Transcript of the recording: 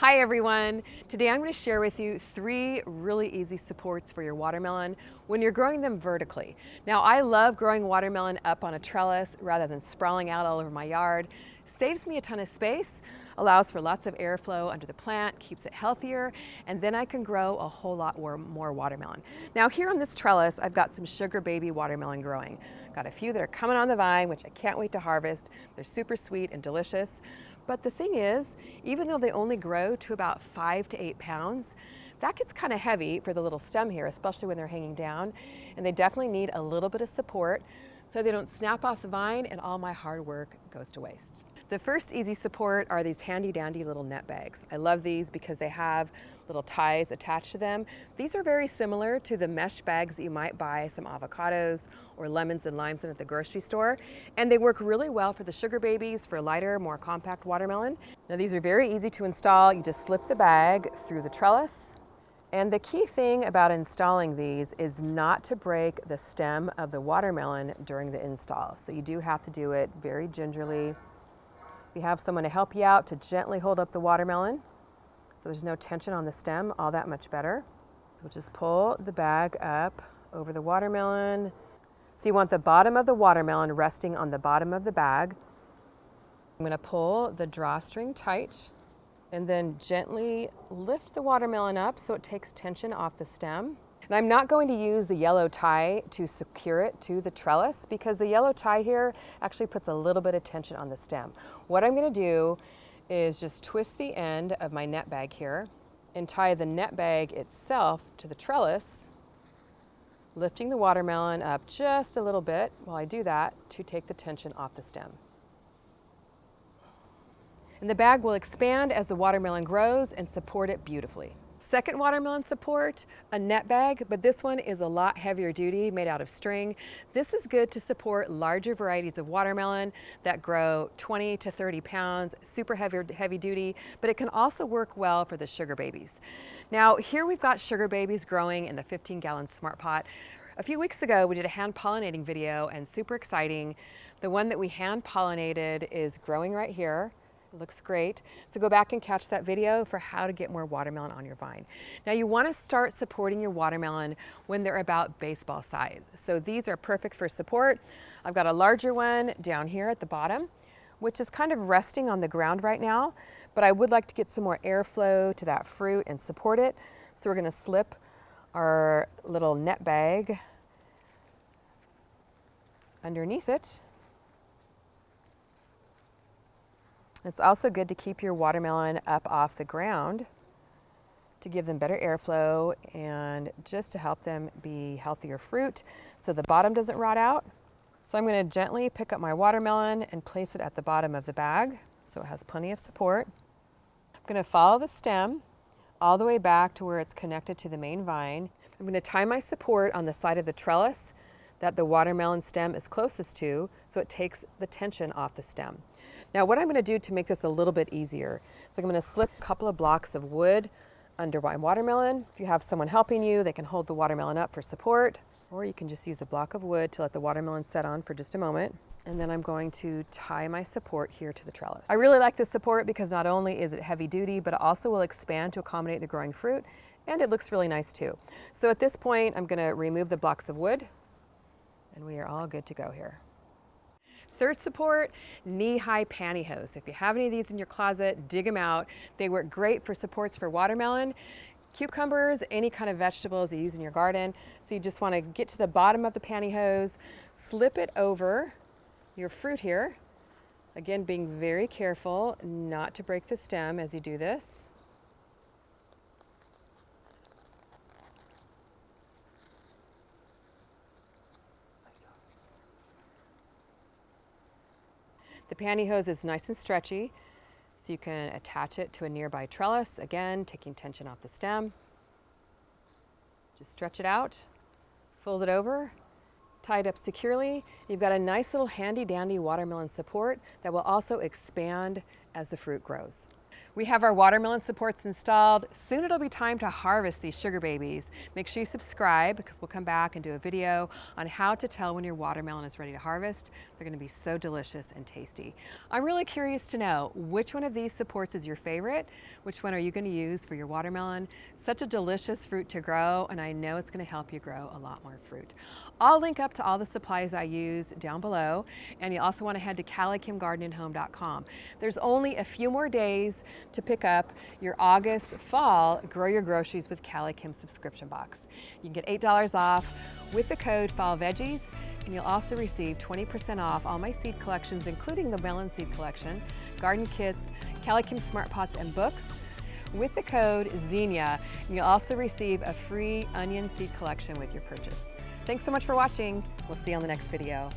Hi everyone! Today I'm going to share with you 3 really easy supports for your watermelon when you're growing them vertically. Now I love growing watermelon up on a trellis rather than sprawling out all over my yard. Saves me a ton of space, allows for lots of airflow under the plant, keeps it healthier, and then I can grow a whole lot more watermelon. Now here on this trellis I've got some sugar baby watermelon growing. Got a few that are coming on the vine, which I can't wait to harvest. They're super sweet and delicious. But the thing is, even though they only grow to about 5 to 8 pounds, that gets kind of heavy for the little stem here, especially when they're hanging down. And they definitely need a little bit of support so they don't snap off the vine and all my hard work goes to waste. The first easy support are these handy dandy little net bags. I love these because they have little ties attached to them. These are very similar to the mesh bags that you might buy some avocados or lemons and limes in at the grocery store. And they work really well for the sugar babies for lighter, more compact watermelon. Now these are very easy to install. You just slip the bag through the trellis. And the key thing about installing these is not to break the stem of the watermelon during the install. So you do have to do it very gingerly. If you have someone to help you out to gently hold up the watermelon so there's no tension on the stem, all that much better. So just pull the bag up over the watermelon. So you want the bottom of the watermelon resting on the bottom of the bag. I'm going to pull the drawstring tight and then gently lift the watermelon up so it takes tension off the stem. And I'm not going to use the yellow tie to secure it to the trellis because the yellow tie here actually puts a little bit of tension on the stem. What I'm going to do is just twist the end of my net bag here and tie the net bag itself to the trellis, lifting the watermelon up just a little bit while I do that to take the tension off the stem. And the bag will expand as the watermelon grows and support it beautifully. Second watermelon support, a net bag, but this one is a lot heavier duty, made out of string. This is good to support larger varieties of watermelon that grow 20 to 30 pounds, super heavy duty, but it can also work well for the sugar babies. Now here we've got sugar babies growing in the 15-gallon Smart Pot. A few weeks ago we did a hand pollinating video and super exciting. The one that we hand pollinated is growing right here. It looks great. So go back and catch that video for how to get more watermelon on your vine. Now you want to start supporting your watermelon when they're about baseball size. So these are perfect for support. I've got a larger one down here at the bottom, which is kind of resting on the ground right now, but I would like to get some more airflow to that fruit and support it. So we're going to slip our little net bag underneath it. It's also good to keep your watermelon up off the ground to give them better airflow and just to help them be healthier fruit so the bottom doesn't rot out. So I'm going to gently pick up my watermelon and place it at the bottom of the bag so it has plenty of support. I'm going to follow the stem all the way back to where it's connected to the main vine. I'm going to tie my support on the side of the trellis that the watermelon stem is closest to so it takes the tension off the stem. Now what I'm going to do to make this a little bit easier is I'm going to slip a couple of blocks of wood under my watermelon. If you have someone helping you, they can hold the watermelon up for support, or you can just use a block of wood to let the watermelon set on for just a moment. And then I'm going to tie my support here to the trellis. I really like this support because not only is it heavy duty, but it also will expand to accommodate the growing fruit, and it looks really nice too. So at this point, I'm going to remove the blocks of wood, and we are all good to go here. Third support, knee-high pantyhose. If you have any of these in your closet, dig them out. They work great for supports for watermelon, cucumbers, any kind of vegetables you use in your garden. So you just want to get to the bottom of the pantyhose, slip it over your fruit here. Again, being very careful not to break the stem as you do this. The pantyhose is nice and stretchy, so you can attach it to a nearby trellis, again, taking tension off the stem. Just stretch it out, fold it over, tie it up securely. You've got a nice little handy dandy watermelon support that will also expand as the fruit grows. We have our watermelon supports installed. Soon it'll be time to harvest these sugar babies. Make sure you subscribe because we'll come back and do a video on how to tell when your watermelon is ready to harvest. They're going to be so delicious and tasty. I'm really curious to know which one of these supports is your favorite. Which one are you going to use for your watermelon? Such a delicious fruit to grow, and I know it's going to help you grow a lot more fruit. I'll link up to all the supplies I use down below, and you also want to head to CaliKimGardenandHome.com. There's only a few more days to pick up your August Fall Grow Your Groceries with CaliKim subscription box. You can get $8 off with the code FALLVEGGIES, and you'll also receive 20% off all my seed collections, including the melon seed collection, garden kits, CaliKim Smart Pots, and books with the code ZENIA, and you'll also receive a free onion seed collection with your purchase. Thanks so much for watching. We'll see you on the next video.